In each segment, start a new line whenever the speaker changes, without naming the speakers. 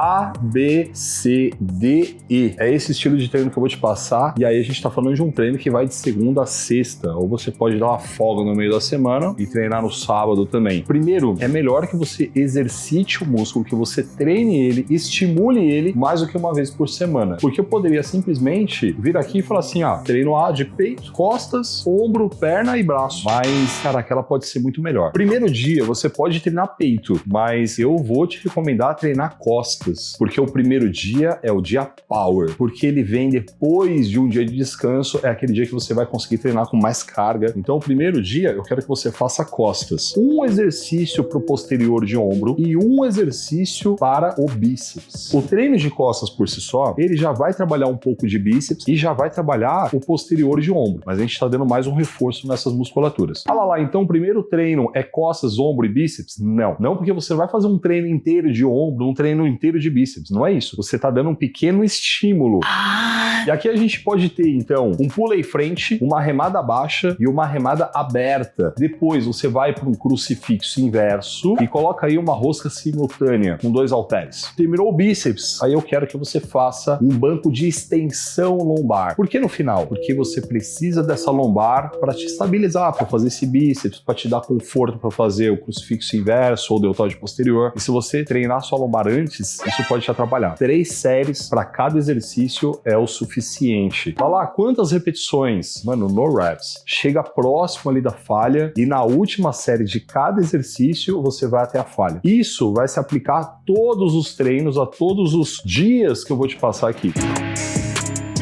A, B, C, D, E. É esse estilo de treino que eu vou te passar, e aí a gente tá falando de um treino que vai de segunda a sexta, ou você pode dar uma folga no meio da semana e treinar no sábado também. Primeiro, é melhor que você exercite o músculo, que você treine ele, estimule ele mais do que uma vez por semana. Porque eu poderia simplesmente vir aqui e falar assim, treino A de peito, costas, ombro, perna e braço. Mas, cara, aquela pode ser muito melhor. Primeiro dia, você pode treinar peito, mas eu vou te recomendar treinar costas, porque o primeiro dia é o dia power, porque ele vem depois de um dia de descanso, é aquele dia que você vai conseguir treinar com mais carga. Então, o primeiro dia, eu quero que você faça costas. Um exercício para o posterior de ombro e um exercício para o bíceps. O treino de costas por si só, ele já vai trabalhar um pouco de bíceps e já vai trabalhar o posterior de ombro, mas a gente está dando mais um reforço nessas musculaturas. Fala lá, então o primeiro treino é costas, ombro e bíceps? Não, porque você vai fazer um treino inteiro de ombro, um treino inteiro de bíceps, não é isso. Você está dando um pequeno estímulo. E aqui a gente pode ter, então, um pulo em frente, uma remada baixa e uma remada aberta. Depois você vai para um crucifixo inverso e coloca aí uma rosca simultânea com 2 halteres. Terminou o bíceps, aí eu quero que você faça um banco de extensão lombar. Por que no final? Porque você precisa dessa lombar para te estabilizar, para fazer esse bíceps, para te dar conforto para fazer o crucifixo inverso ou o deltoide posterior. E se você treinar sua lombar antes, isso pode te atrapalhar. 3 séries para cada exercício é o suficiente. Olha lá, quantas repetições? Mano, no reps. Chega próximo ali da falha e na última série de cada exercício você vai até a falha. Isso vai se aplicar a todos os treinos, a todos os dias que eu vou te passar aqui.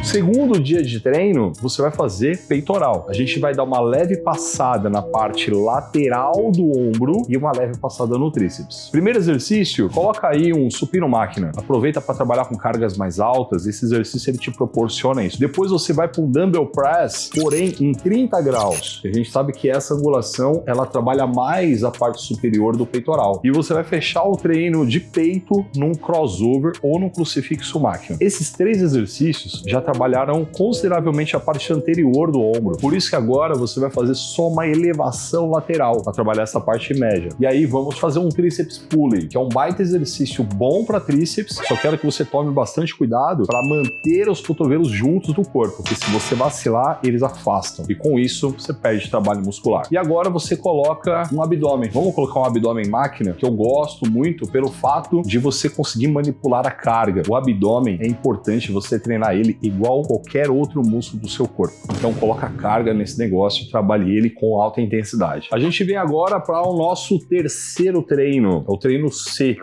Segundo dia de treino, você vai fazer peitoral. A gente vai dar uma leve passada na parte lateral do ombro e uma leve passada no tríceps. Primeiro exercício, coloca aí um supino máquina. Aproveita para trabalhar com cargas mais altas. Esse exercício ele te proporciona isso. Depois você vai para um dumbbell press, porém em 30 graus. A gente sabe que essa angulação ela trabalha mais a parte superior do peitoral. E você vai fechar o treino de peito num crossover ou num crucifixo máquina. Esses 3 exercícios já trabalharam consideravelmente a parte anterior do ombro. Por isso que agora você vai fazer só uma elevação lateral para trabalhar essa parte média. E aí vamos fazer um tríceps pulley, que é um baita exercício bom para tríceps. Só quero que você tome bastante cuidado para manter os cotovelos juntos do corpo, porque se você vacilar, eles afastam. E com isso, você perde trabalho muscular. E agora você coloca um abdômen. Vamos colocar um abdômen máquina, que eu gosto muito pelo fato de você conseguir manipular a carga. O abdômen é importante você treinar ele igual qualquer outro músculo do seu corpo. Então coloca carga nesse negócio e trabalhe ele com alta intensidade. A gente vem agora para o nosso terceiro treino, é o treino C.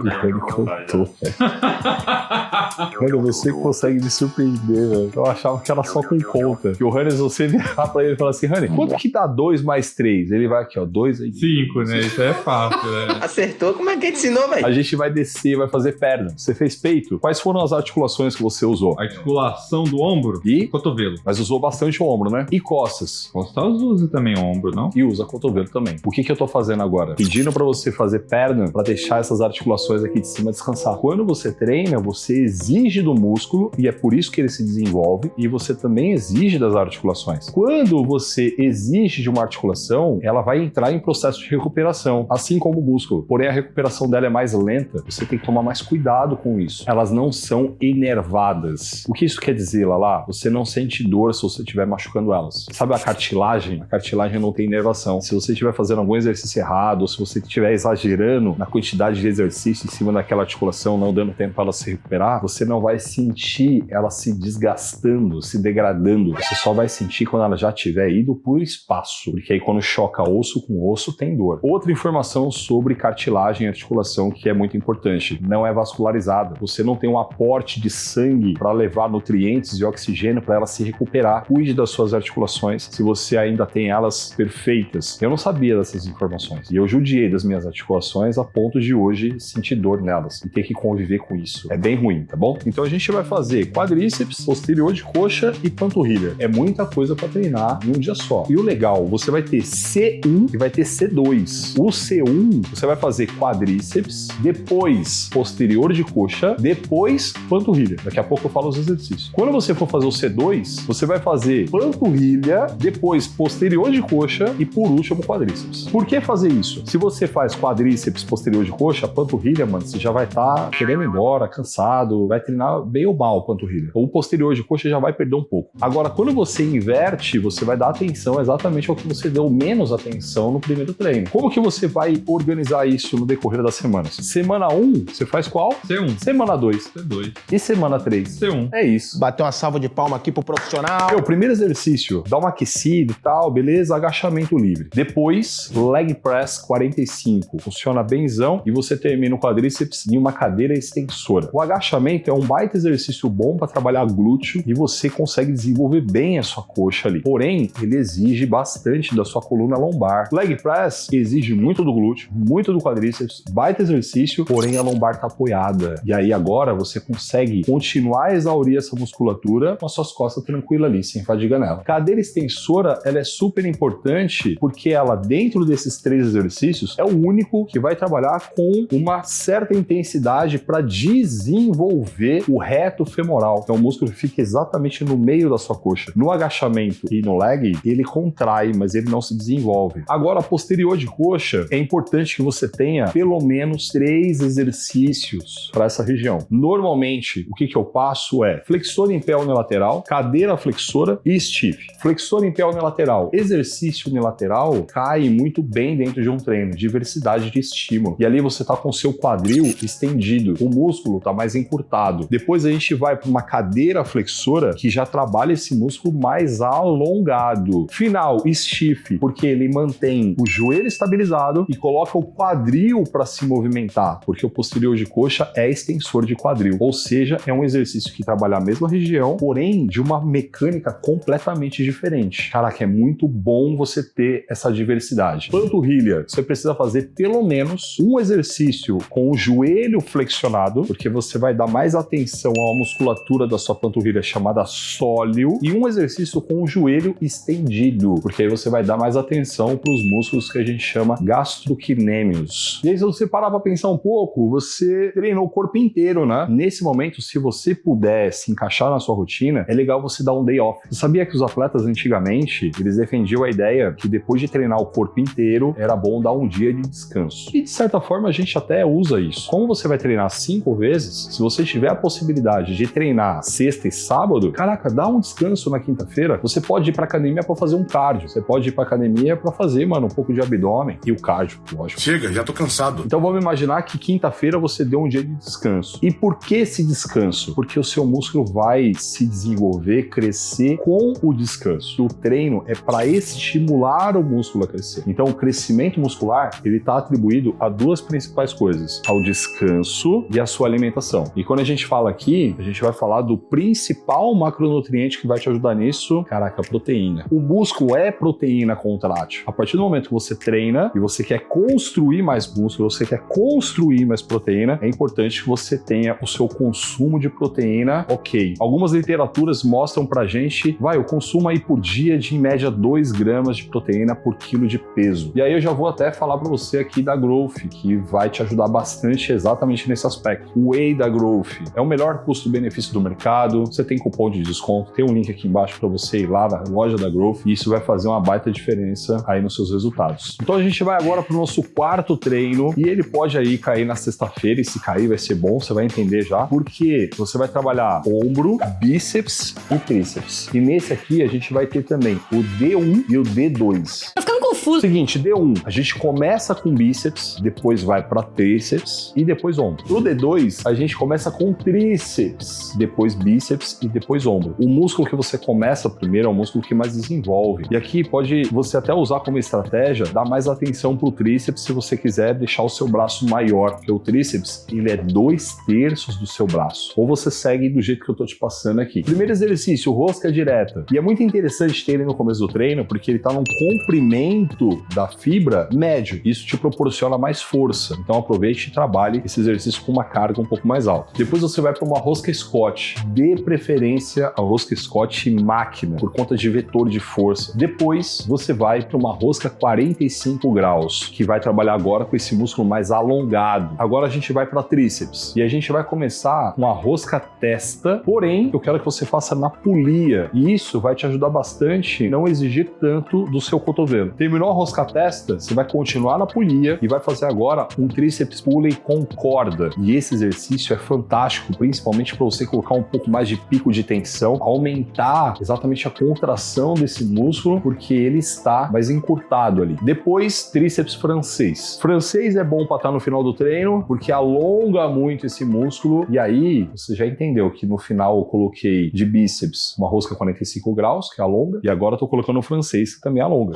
Mano, você consegue me surpreender, velho. Eu achava que era só com conta. Que o Hannes, você virar pra ele e falar assim, Hannes, quanto que dá 2 mais 3? Ele vai aqui, ó, 2 aí.
5, né? Isso é fácil, né?
Acertou? Como é que ele ensinou, velho?
A gente vai descer, vai fazer perna. Você fez peito? Quais foram as articulações que você usou?
Articulação do ombro
E
cotovelo.
Mas usou bastante o ombro, né? E costas?
Costas usa também ombro, não?
E usa cotovelo também. O que eu tô fazendo agora? Pedindo pra você fazer perna pra deixar essas articulações aqui de cima descansar. Quando você treina, você exige do músculo e é por isso que ele se desenvolve e você também exige das articulações. Quando você exige de uma articulação, ela vai entrar em processo de recuperação, assim como o músculo. Porém, a recuperação dela é mais lenta, você tem que tomar mais cuidado com isso. Elas não são enervadas. O que isso quer dizer, Lala? Você não sente dor se você estiver machucando elas. Sabe a cartilagem? A cartilagem não tem inervação. Se você estiver fazendo algum exercício errado, ou se você estiver exagerando na quantidade de exercício em cima daquela articulação, não dando tempo para ela se recuperar, você não vai sentir ela se desgastando, se degradando. Você só vai sentir quando ela já tiver ido por espaço. Porque aí quando choca osso com osso, tem dor. Outra informação sobre cartilagem e articulação que é muito importante. Não é vascularizada. Você não tem um aporte de sangue para levar nutrientes e oxigênio para ela se recuperar. Cuide das suas articulações se você ainda tem elas perfeitas. Eu não sabia dessas informações e eu judiei das minhas articulações a ponto de hoje sentir dor nelas e ter que conviver com isso. É bem ruim, tá bom? bom? Então a gente vai fazer quadríceps, posterior de coxa e panturrilha. É muita coisa para treinar em um dia só. E o legal, você vai ter C1 e vai ter C2. O C1, você vai fazer quadríceps, depois posterior de coxa, depois panturrilha. Daqui a pouco eu falo os exercícios. Quando você for fazer o C2, você vai fazer panturrilha, depois posterior de coxa e por último quadríceps. Por que fazer isso? Se você faz quadríceps, posterior de coxa, panturrilha, mano, você já vai estar querendo ir embora, cansado, vai treinar bem ou mal panturrilha. O posterior de coxa já vai perder um pouco. Agora, quando você inverte, você vai dar atenção exatamente ao que você deu menos atenção no primeiro treino. Como que você vai organizar isso no decorrer das semanas? Semana 1, você faz qual?
C1.
Semana 2.
C2.
E semana 3?
C1.
É isso.
Bater uma salva de palma aqui pro profissional.
O primeiro exercício, dá uma aquecida e tal, beleza? Agachamento livre. Depois, leg press 45. Funciona benzão e você termina o quadríceps em uma cadeira extensora. O agachamento é um baita exercício bom para trabalhar glúteo e você consegue desenvolver bem a sua coxa ali. Porém, ele exige bastante da sua coluna lombar. Leg press exige muito do glúteo, muito do quadríceps, baita exercício, porém a lombar tá apoiada. E aí agora você consegue continuar a exaurir essa musculatura com as suas costas tranquilas ali, sem fadiga nela. Cadeira extensora, ela é super importante porque ela, dentro desses 3 exercícios, é o único que vai trabalhar com uma certa intensidade para desenvolver o reto femoral, que é um músculo que fica exatamente no meio da sua coxa. No agachamento e no leg, ele contrai, mas ele não se desenvolve. Agora, posterior de coxa, é importante que você tenha pelo menos 3 exercícios para essa região. Normalmente, o que eu passo é flexor em pé unilateral, cadeira flexora e stiff. Flexor em pé unilateral, exercício unilateral, cai muito bem dentro de um treino, diversidade de estímulo. E ali você tá com o seu quadril estendido, o músculo tá mais encurtado. Depois a gente vai para uma cadeira flexora que já trabalha esse músculo mais alongado. Final, stiff, porque ele mantém o joelho estabilizado e coloca o quadril para se movimentar, porque o posterior de coxa é extensor de quadril. Ou seja, é um exercício que trabalha a mesma região, porém de uma mecânica completamente diferente. Caraca, é muito bom você ter essa diversidade. Panturrilha, você precisa fazer pelo menos um exercício com o joelho flexionado, porque você vai dar mais atenção a uma musculatura da sua panturrilha chamada sóleo, e um exercício com o joelho estendido, porque aí você vai dar mais atenção para os músculos que a gente chama gastrocnêmios. E aí, se você parar para pensar um pouco, você treinou o corpo inteiro, né? Nesse momento, se você puder se encaixar na sua rotina, é legal você dar um day off. Você sabia que os atletas antigamente, eles defendiam a ideia que depois de treinar o corpo inteiro, era bom dar um dia de descanso. E de certa forma, a gente até usa isso. Como você vai treinar 5 vezes, se você tiver a possibilidade de treinar sexta e sábado, caraca, dá um descanso na quinta-feira. Você pode ir pra academia para fazer um cardio. Você pode ir pra academia para fazer, mano, um pouco de abdômen e o cardio, lógico.
Chega, já tô cansado.
Então vamos imaginar que quinta-feira você deu um dia de descanso. E por que esse descanso? Porque o seu músculo vai se desenvolver, crescer com o descanso. O treino é para estimular o músculo a crescer. Então o crescimento muscular, ele está atribuído a 2 principais coisas: ao descanso e à sua alimentação. E quando a gente fala aqui, a gente vai falar do principal macronutriente que vai te ajudar nisso, caraca, a proteína. O músculo é proteína contrátil. A partir do momento que você treina e você quer construir mais músculo, você quer construir mais proteína, é importante que você tenha o seu consumo de proteína ok. Algumas literaturas mostram pra gente, o consumo aí por dia de em média 2 gramas de proteína por quilo de peso. E aí eu já vou até falar pra você aqui da Growth, que vai te ajudar bastante exatamente nesse aspecto. O Whey da Growth é o melhor custo-benefício do mercado, você tem cupom de desconto, tem um link aqui embaixo pra você ir lá na loja da Growth, e isso vai fazer uma baita diferença aí nos seus resultados. Então a gente vai agora pro nosso 4º treino, e ele pode aí cair na sexta-feira, e se cair vai ser bom, você vai entender já, porque você vai trabalhar ombro, bíceps e tríceps. E nesse aqui a gente vai ter também o D1 e o D2.
Tá ficando confuso.
Seguinte, D1, a gente começa com bíceps, depois vai para tríceps e depois ombro. Pro D2, a gente começa com tríceps, depois bíceps e depois ombro. O músculo que você começa primeiro é o músculo que mais desenvolve. E aqui pode você até usar como estratégia, dar mais atenção pro tríceps se você quiser deixar o seu braço maior, porque o tríceps, ele é 2/3 do seu braço. Ou você segue do jeito que eu tô te passando aqui. Primeiro exercício, rosca direta. E é muito interessante ter ele no começo do treino, porque ele tá num comprimento aumento da fibra médio. Isso te proporciona mais força. Então aproveite e trabalhe esse exercício com uma carga um pouco mais alta. Depois você vai para uma rosca Scott. Dê preferência à rosca Scott máquina, por conta de vetor de força. Depois você vai para uma rosca 45 graus, que vai trabalhar agora com esse músculo mais alongado. Agora a gente vai para tríceps. E a gente vai começar com a rosca testa, porém, eu quero que você faça na polia. E isso vai te ajudar bastante, não exigir tanto do seu cotovelo. Terminou a rosca testa, você vai continuar na polia e vai fazer agora um tríceps pulley com corda. E esse exercício é fantástico, principalmente para você colocar um pouco mais de pico de tensão, aumentar exatamente a contração desse músculo, porque ele está mais encurtado ali. Depois, tríceps francês. Francês é bom para estar no final do treino, porque alonga muito esse músculo. E aí, você já entendeu que no final eu coloquei de bíceps uma rosca 45 graus, que é alonga, e agora eu tô colocando o francês, que também é alonga.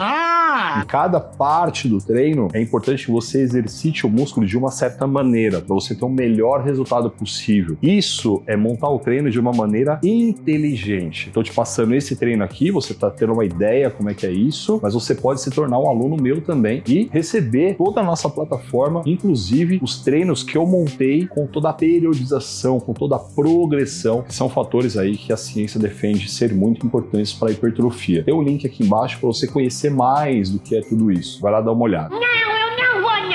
Em cada parte do treino, é importante que você exercite o músculo de uma certa maneira, para você ter o melhor resultado possível. Isso é montar o treino de uma maneira inteligente. Tô te passando esse treino aqui, você tá tendo uma ideia como é que é isso, mas você pode se tornar um aluno meu também e receber toda a nossa plataforma, inclusive os treinos que eu montei com toda a periodização, com toda a progressão, que são fatores aí que a ciência defende ser muito importantes para a hipertrofia. Tem um link aqui embaixo para você conhecer mais do que é tudo isso. Vai lá dar uma olhada.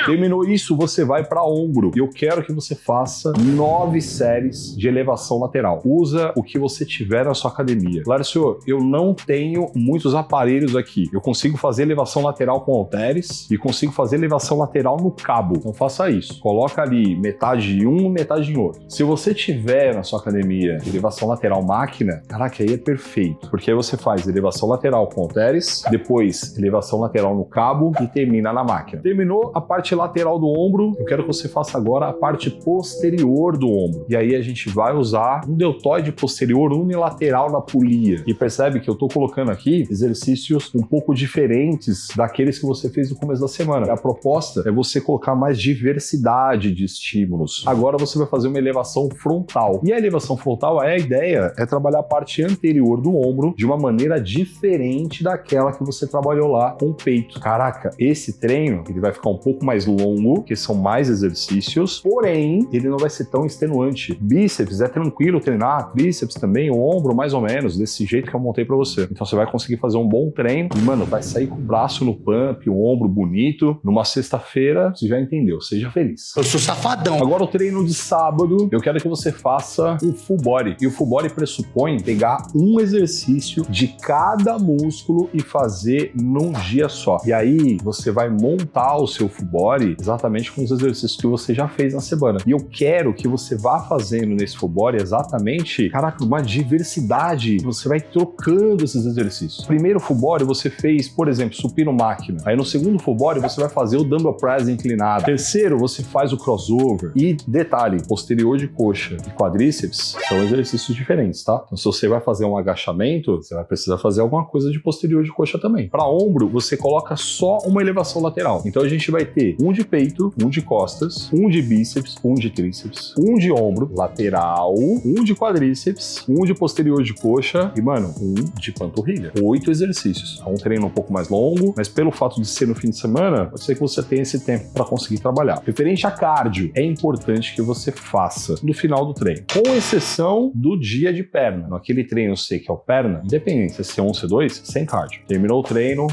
Terminou isso, você vai para ombro. E eu quero que você faça 9 séries de elevação lateral. Usa o que você tiver na sua academia. Lárcio, eu não tenho muitos aparelhos aqui. Eu consigo fazer elevação lateral com halteres e consigo fazer elevação lateral no cabo. Então faça isso. Coloca ali metade em um, metade em outro. Se você tiver na sua academia elevação lateral máquina, caraca, aí é perfeito. Porque aí você faz elevação lateral com halteres, depois elevação lateral no cabo e termina na máquina. Terminou a parte lateral do ombro, eu quero que você faça agora a parte posterior do ombro. E aí a gente vai usar um deltoide posterior unilateral na polia. E percebe que eu tô colocando aqui exercícios um pouco diferentes daqueles que você fez no começo da semana. A proposta é você colocar mais diversidade de estímulos. Agora você vai fazer uma elevação frontal. E a elevação frontal, a ideia é trabalhar a parte anterior do ombro de uma maneira diferente daquela que você trabalhou lá com o peito. Caraca, esse treino, ele vai ficar um pouco mais longo, que são mais exercícios, porém, ele não vai ser tão extenuante. Bíceps é tranquilo treinar, tríceps também, o ombro mais ou menos, desse jeito que eu montei pra você. Então você vai conseguir fazer um bom treino e, mano, vai sair com o braço no pump, o ombro bonito, numa sexta-feira, você já entendeu, seja feliz.
Eu sou safadão.
Agora o treino de sábado, eu quero que você faça o full body. E o full body pressupõe pegar um exercício de cada músculo e fazer num dia só. E aí você vai montar o seu full body exatamente com os exercícios que você já fez na semana. E eu quero que você vá fazendo nesse full body exatamente, caraca, uma diversidade. Você vai trocando esses exercícios. Primeiro full body você fez, por exemplo, supino máquina. Aí no segundo full body você vai fazer o dumbbell press inclinado. Terceiro, você faz o crossover. E detalhe, posterior de coxa e quadríceps são exercícios diferentes, tá? Então se você vai fazer um agachamento, você vai precisar fazer alguma coisa de posterior de coxa também. Para ombro, você coloca só uma elevação lateral. Então a gente vai ter um de peito, um de costas, um de bíceps, um de tríceps, um de ombro lateral, um de quadríceps, um de posterior de coxa e, mano, um de panturrilha. 8 exercícios. É um treino um pouco mais longo, mas pelo fato de ser no fim de semana, pode ser que você tenha esse tempo para conseguir trabalhar. Referente a cardio, é importante que você faça no final do treino, com exceção do dia de perna. Naquele treino C que é o perna, independente se é C1 ou C2, sem cardio. Terminou o treino,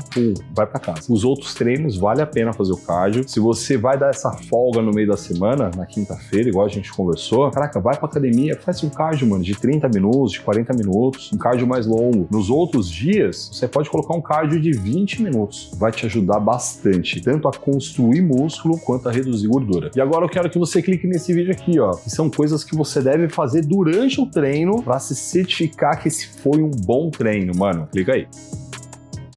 vai para casa. Os outros treinos, vale a pena fazer o cardio. Se você vai dar essa folga no meio da semana, na quinta-feira, igual a gente conversou, caraca, vai pra academia, faz um cardio, mano, de 30 minutos, de 40 minutos, um cardio mais longo. Nos outros dias, você pode colocar um cardio de 20 minutos. Vai te ajudar bastante, tanto a construir músculo, quanto a reduzir gordura. E agora eu quero que você clique nesse vídeo aqui, ó, que são coisas que você deve fazer durante o treino para se certificar que esse foi um bom treino, mano. Clica aí.